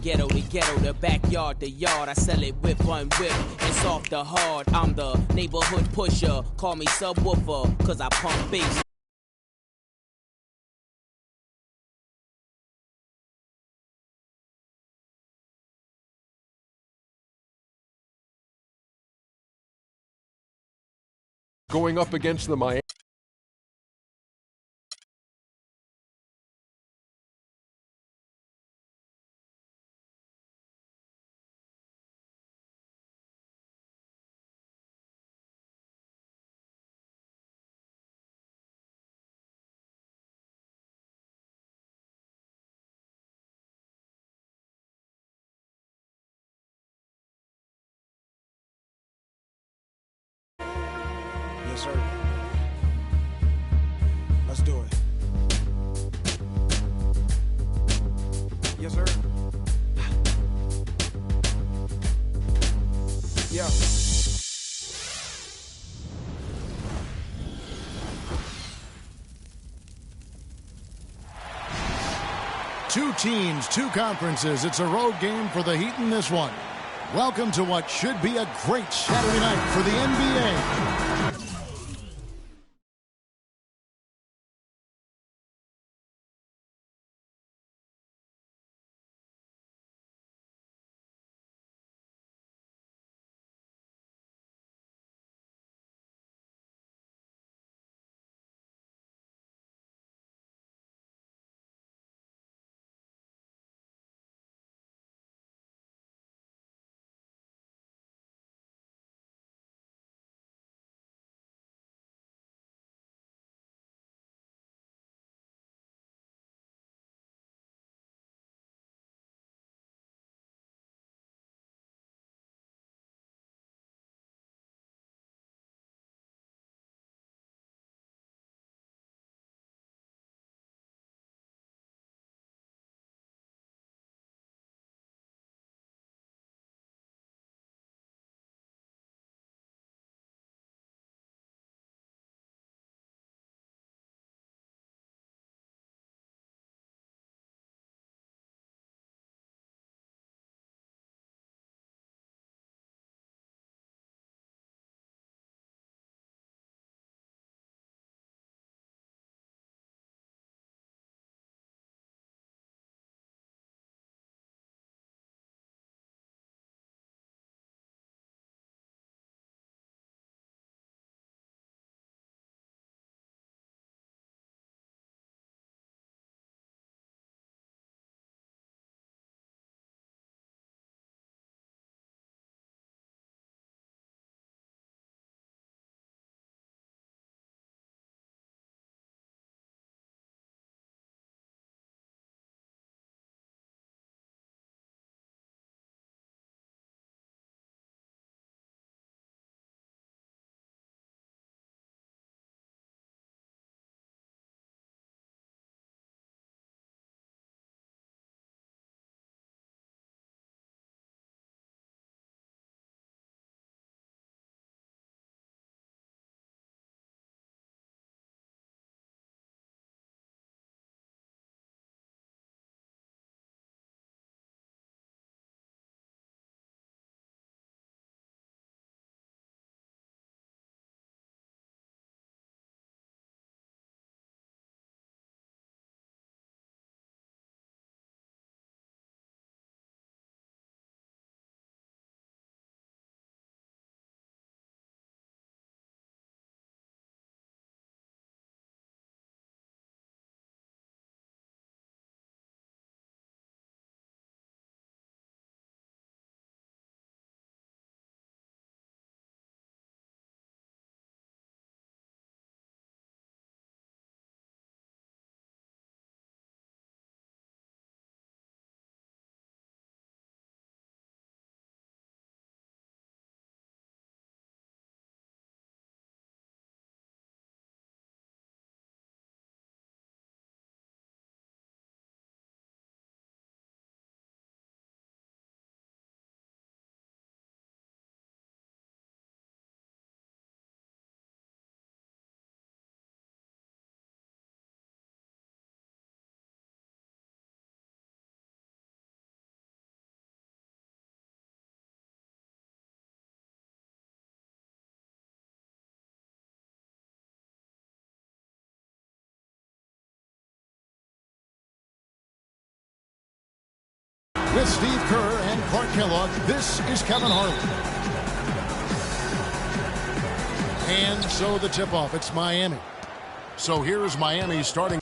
ghetto to ghetto, the backyard to yard. I sell it whip on whip, it's off the hard. I'm the neighborhood pusher, call me subwoofer, cause I pump bass. Going up against the Miami. Yes, sir. Let's do it. Yes, sir. Yeah. Two teams, two conferences. It's a road game for the Heat in this one. Welcome to what should be a great Saturday night for the NBA. With Steve Kerr and Clark Kellogg, this is Kevin Harlan. And so the tip-off, it's Miami. So here is Miami starting.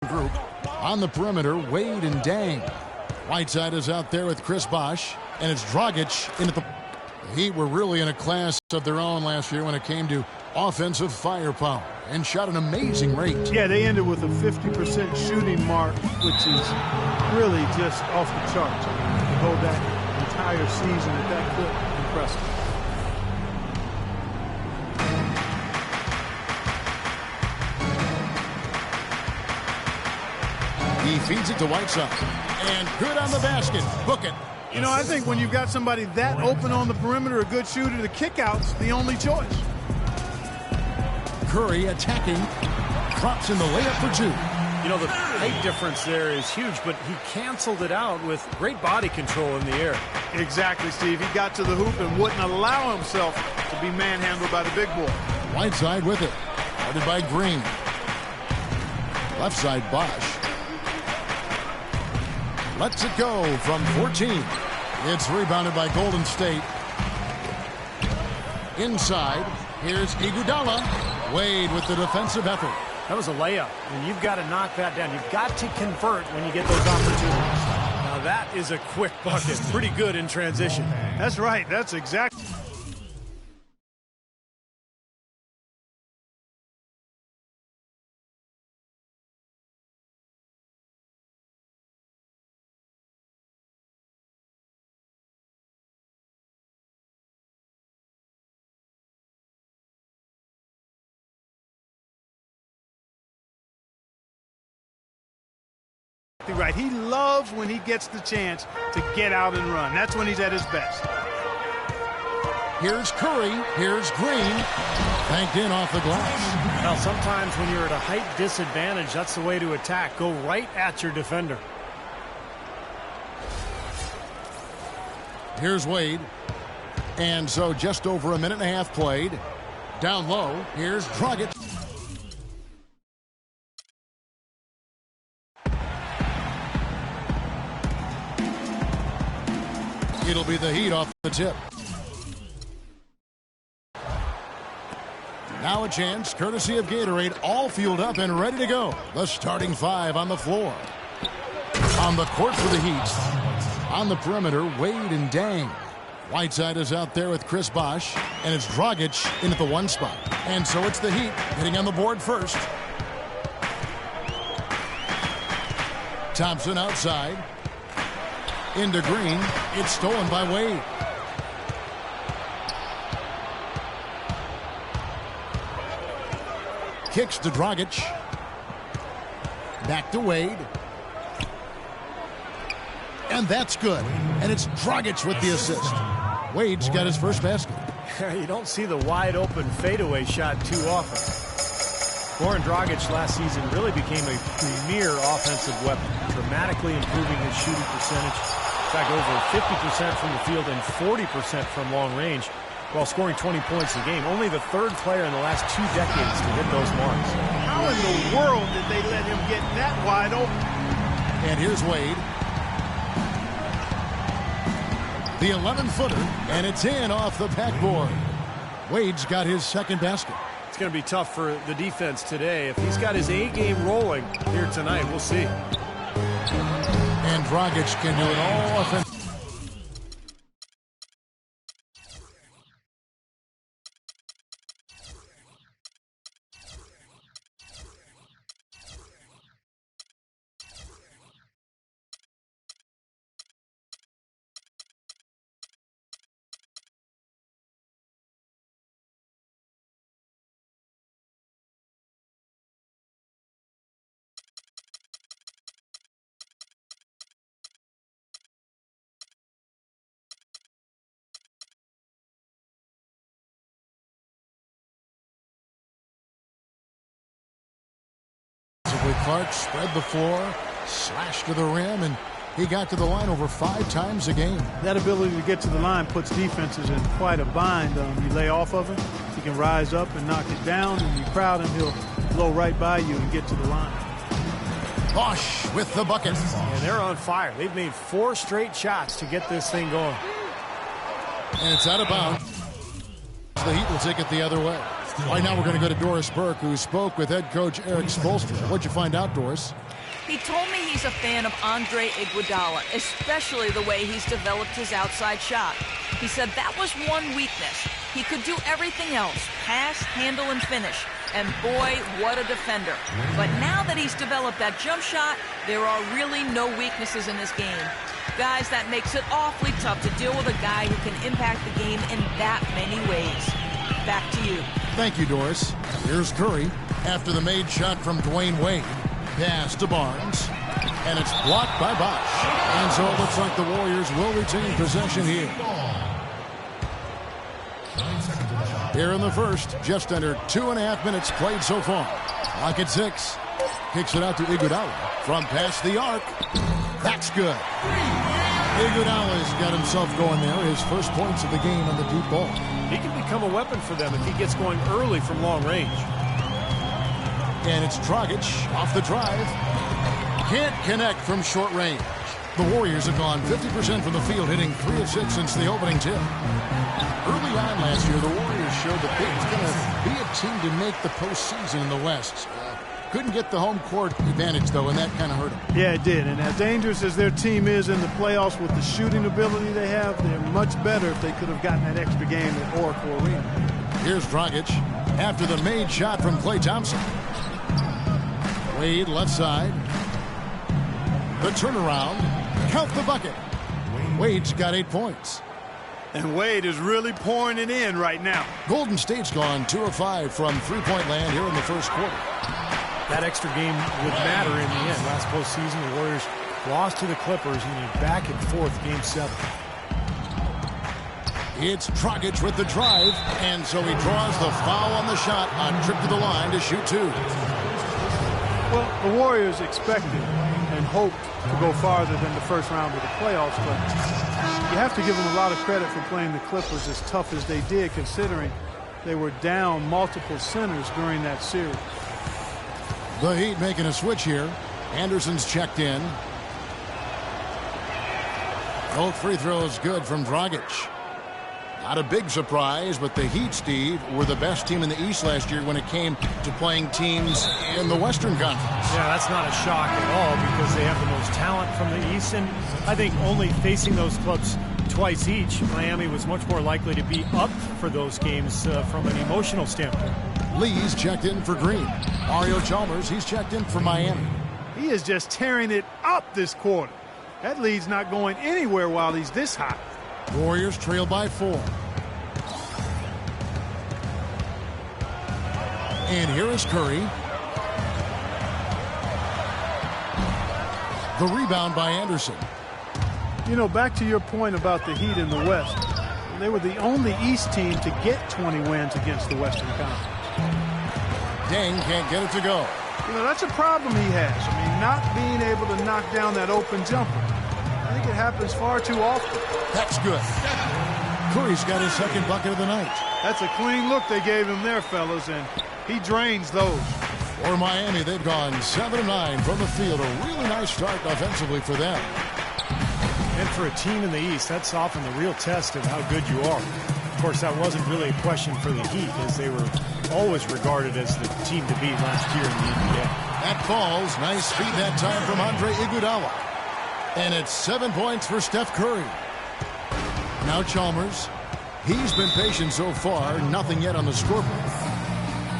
Group on the perimeter, Wade and Dang. Whiteside is out there with Chris Bosh, and it's Dragic into the Heat. Were really in a class of their own last year when it came to offensive firepower and shot an amazing rate. Yeah, they ended with a 50% shooting mark, which is really just off the charts. To hold that entire season at that clip, impressive. He feeds it to Whiteside. And good on the basket. Book it. You know, I think when you've got somebody that open on the perimeter, a good shooter, the kickout's the only choice. Curry attacking. Drops in the layup for two. You know, the height difference there is huge, but he canceled it out with great body control in the air. Exactly, Steve. He got to the hoop and wouldn't allow himself to be manhandled by the big boy. Whiteside with it. Guarded by Green. Left side, Bosh. Lets it go from 14. It's rebounded by Golden State. Inside, here's Iguodala. Wade with the defensive effort. That was a layup, and you've got to knock that down. You've got to convert when you get those opportunities. Now that is a quick bucket. Pretty good in transition. That's right. That's exactly. Right. He loves when he gets the chance to get out and run. That's when he's at his best. Here's Curry. Here's Green. Banked in off the glass. Now, sometimes when you're at a height disadvantage, that's the way to attack. Go right at your defender. Here's Wade. And so just over a minute and a half played. Down low. Here's Dragic. It'll be the Heat off the tip. Now a chance, courtesy of Gatorade, all fueled up and ready to go. The starting five on the floor. On the court for the Heat. On the perimeter, Wade and Dang. Whiteside is out there with Chris Bosh, and it's Dragic in at the one spot. And so it's the Heat hitting on the board first. Thompson outside. Into Green. It's stolen by Wade. Kicks to Dragic. Back to Wade. And that's good. And it's Dragic with the assist. Wade's got his first basket. You don't see the wide open fadeaway shot too often. Goran Dragic last season really became a premier offensive weapon, dramatically improving his shooting percentage. In fact, over 50% from the field and 40% from long range, while scoring 20 points a game. Only the third player in the last 2 decades to hit those marks. How in the world did they let him get that wide open? And here's Wade. The 11-footer, and it's in off the backboard. Wade's got his second basket. It's going to be tough for the defense today. If he's got his A game rolling here tonight, we'll see. And Dragic can do it all offensively. Quickly, Clark spread the floor, slashed to the rim, and he got to the line over 5 times a game. That ability to get to the line puts defenses in quite a bind. You lay off of him, he can rise up and knock it down, and you crowd him, he'll blow right by you and get to the line. Bosch with the bucket. And they're on fire. They've made 4 straight shots to get this thing going. And it's out of bounds. The Heat will take it the other way. Right now we're going to go to Doris Burke, who spoke with head coach Eric Spoelstra. What'd you find out, Doris? He told me he's a fan of Andre Iguodala, especially the way he's developed his outside shot. He said that was one weakness. He could do everything else, pass, handle, and finish. And boy, what a defender. But now that he's developed that jump shot, there are really no weaknesses in his game. Guys, that makes it awfully tough to deal with a guy who can impact the game in that many ways. Back to you. Thank you, Doris. Here's Curry after the made shot from Dwayne Wade. Pass to Barnes. And it's blocked by Bosch. And so it looks like the Warriors will retain possession here. Here in the first, just under 2.5 minutes played so far. Clock at 6. Kicks it out to Iguodala from past the arc. That's good. Iguodala's got himself going there. His first points of the game on the deep ball. He can become a weapon for them if he gets going early from long range. And it's Dragic off the drive. Can't connect from short range. The Warriors have gone 50% from the field, hitting 3 of 6 since the opening tip. Early on last year, the Warriors showed that they were going to be a team to make the postseason in the West. Couldn't get the home court advantage, though, and that kind of hurt them. Yeah, it did. And as dangerous as their team is in the playoffs with the shooting ability they have, they're much better if they could have gotten that extra game at Oracle Arena. Here's Dragic after the made shot from Klay Thompson. Wade left side. The turnaround. Count the bucket. Wade's got 8 points. And Wade is really pouring it in right now. Golden State's gone 2 of 5 from three-point land here in the first quarter. That extra game would matter in the end. Last postseason, the Warriors lost to the Clippers in a back-and-forth Game 7. It's Dragic with the drive, and so he draws the foul on the shot on trip to the line to shoot 2. Well, the Warriors expected and hoped to go farther than the first round of the playoffs, but you have to give them a lot of credit for playing the Clippers as tough as they did, considering they were down multiple centers during that series. The Heat making a switch here. Anderson's checked in. Both free throws good from Dragic. Not a big surprise, but the Heat, Steve, were the best team in the East last year when it came to playing teams in the Western Conference. Yeah, that's not a shock at all because they have the most talent from the East, and I think only facing those clubs twice each, Miami was much more likely to be up for those games from an emotional standpoint. Lee's checked in for Green. Mario Chalmers, he's checked in for Miami. He is just tearing it up this quarter. That lead's not going anywhere while he's this hot. Warriors trail by 4. And here is Curry. The rebound by Anderson. You know, back to your point about the Heat in the West, they were the only East team to get 20 wins against the Western Conference. Deng can't get it to go. You know, that's a problem he has. I mean, not being able to knock down that open jumper. I think it happens far too often. That's good. Curry's got his second bucket of the night. That's a clean look they gave him there, fellas, and he drains those. For Miami, they've gone 7 of 9 from the field. A really nice start offensively for them. And for a team in the East, that's often the real test of how good you are. Of course, that wasn't really a question for the Heat, as they were always regarded as the team to beat last year in the NBA. That falls. Nice speed that time from Andre Iguodala. And it's 7 points for Steph Curry. Now Chalmers. He's been patient so far. Nothing yet on the scoreboard.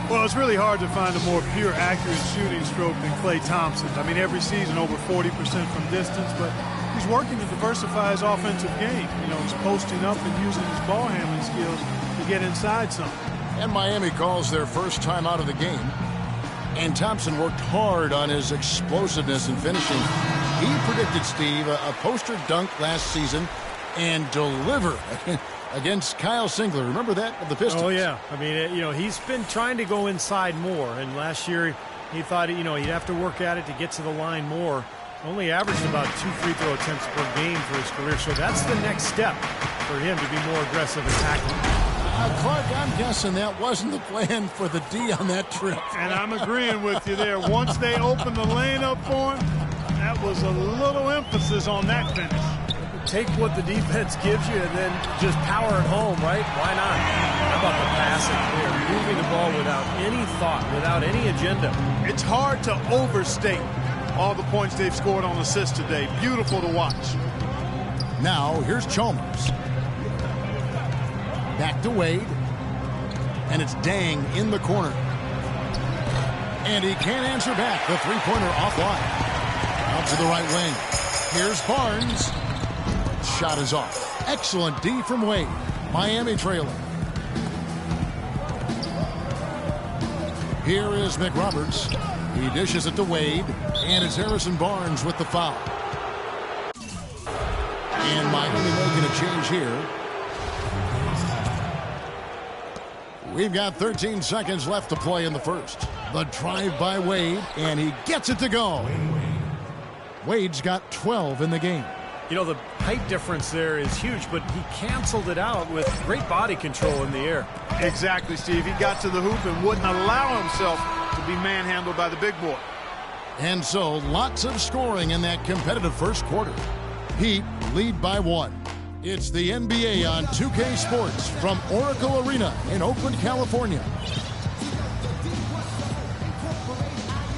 Well, it's really hard to find a more pure, accurate shooting stroke than Klay Thompson. I mean, every season over 40% from distance, but he's working to diversify his offensive game. You know, he's posting up and using his ball handling skills to get inside some. And Miami calls their first time out of the game. And Thompson worked hard on his explosiveness and finishing. He predicted, Steve, a poster dunk last season and delivered against Kyle Singler. Remember that of the Pistons? Oh, yeah. I mean, you know, he's been trying to go inside more. And last year, He thought, he'd have to work at it to get to the line more. Only averaged about 2 free throw attempts per game for his career, so that's the next step for him to be more aggressive attacking. Clark, I'm guessing that wasn't the plan for the D on that trip. And I'm agreeing with you there. Once they opened the lane up for him, that was a little emphasis on that finish. Take what the defense gives you and then just power it home, right? Why not? How about the passing there? Moving the ball without any thought, without any agenda. It's hard to overstate all the points they've scored on assists today. Beautiful to watch. Now, here's Chalmers. Back to Wade. And it's Dang in the corner. And he can't answer back. The three-pointer offline. Out to the right wing. Here's Barnes. Shot is off. Excellent D from Wade. Miami trailing. Here is McRoberts. He dishes it to Wade. And it's Harrison Barnes with the foul. And Miami making a change here. We've got 13 seconds left to play in the first. The drive by Wade, and he gets it to go. Wade's got 12 in the game. The height difference there is huge, but he canceled it out with great body control in the air. Exactly, Steve. He got to the hoop and wouldn't allow himself to be manhandled by the big boy. And so, lots of scoring in that competitive first quarter. Heat lead by 1. It's the NBA on 2K Sports from Oracle Arena in Oakland, California.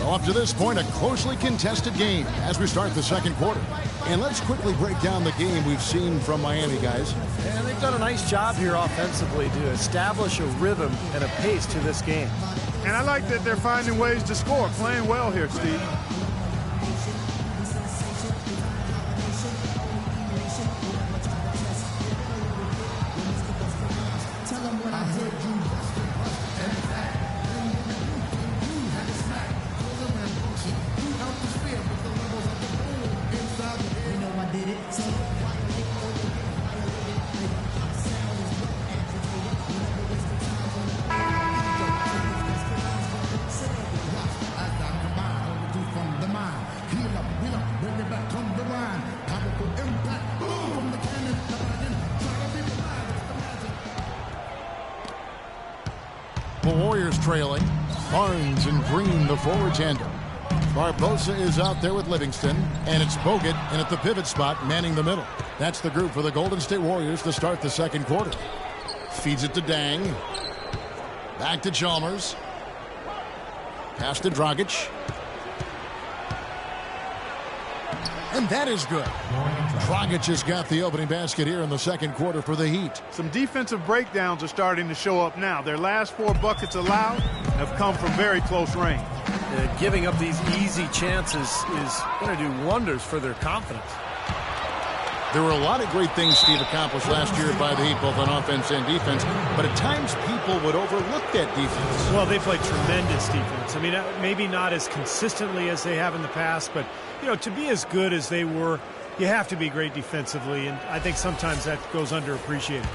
Well, up to this point, a closely contested game as we start the second quarter. And let's quickly break down the game we've seen from Miami, guys. And they've done a nice job here offensively to establish a rhythm and a pace to this game. And I like that they're finding ways to score. Playing well here, Steve. The Warriors trailing. Barnes and Green, the forward tandem. Barbosa is out there with Livingston, and it's Bogut in at the pivot spot, manning the middle. That's the group for the Golden State Warriors to start the second quarter. Feeds it to Dang. Back to Chalmers. Pass to Dragic. And that is good. Dragic has got the opening basket here in the second quarter for the Heat. Some defensive breakdowns are starting to show up now. Their last 4 buckets allowed have come from very close range. Giving up these easy chances is going to do wonders for their confidence. There were a lot of great things Steve accomplished last year by the Heat, both on offense and defense, but at times people would overlook that defense. Well, they played tremendous defense. I mean, maybe not as consistently as they have in the past, but, to be as good as they were, you have to be great defensively, and I think sometimes that goes underappreciated.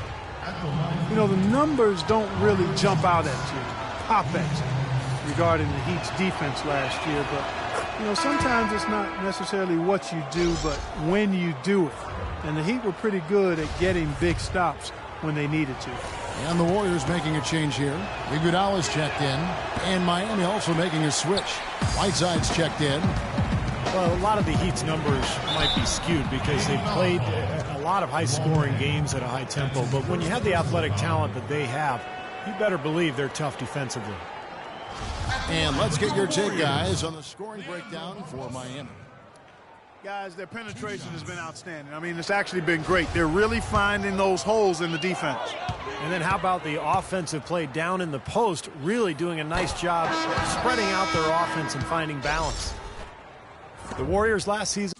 The numbers don't really jump out at you, pop at you, regarding the Heat's defense last year, but, sometimes it's not necessarily what you do, but when you do it. And the Heat were pretty good at getting big stops when they needed to. And the Warriors making a change here. Iguodala's checked in. And Miami also making a switch. Whiteside's checked in. Well, a lot of the Heat's numbers might be skewed because they played a lot of high-scoring games at a high tempo. But when you have the athletic talent that they have, you better believe they're tough defensively. And let's get your take, guys, on the scoring breakdown for Miami. Guys, their penetration has been outstanding. I mean, it's actually been great. They're really finding those holes in the defense. And then how about the offensive play down in the post, really doing a nice job spreading out their offense and finding balance. The Warriors last season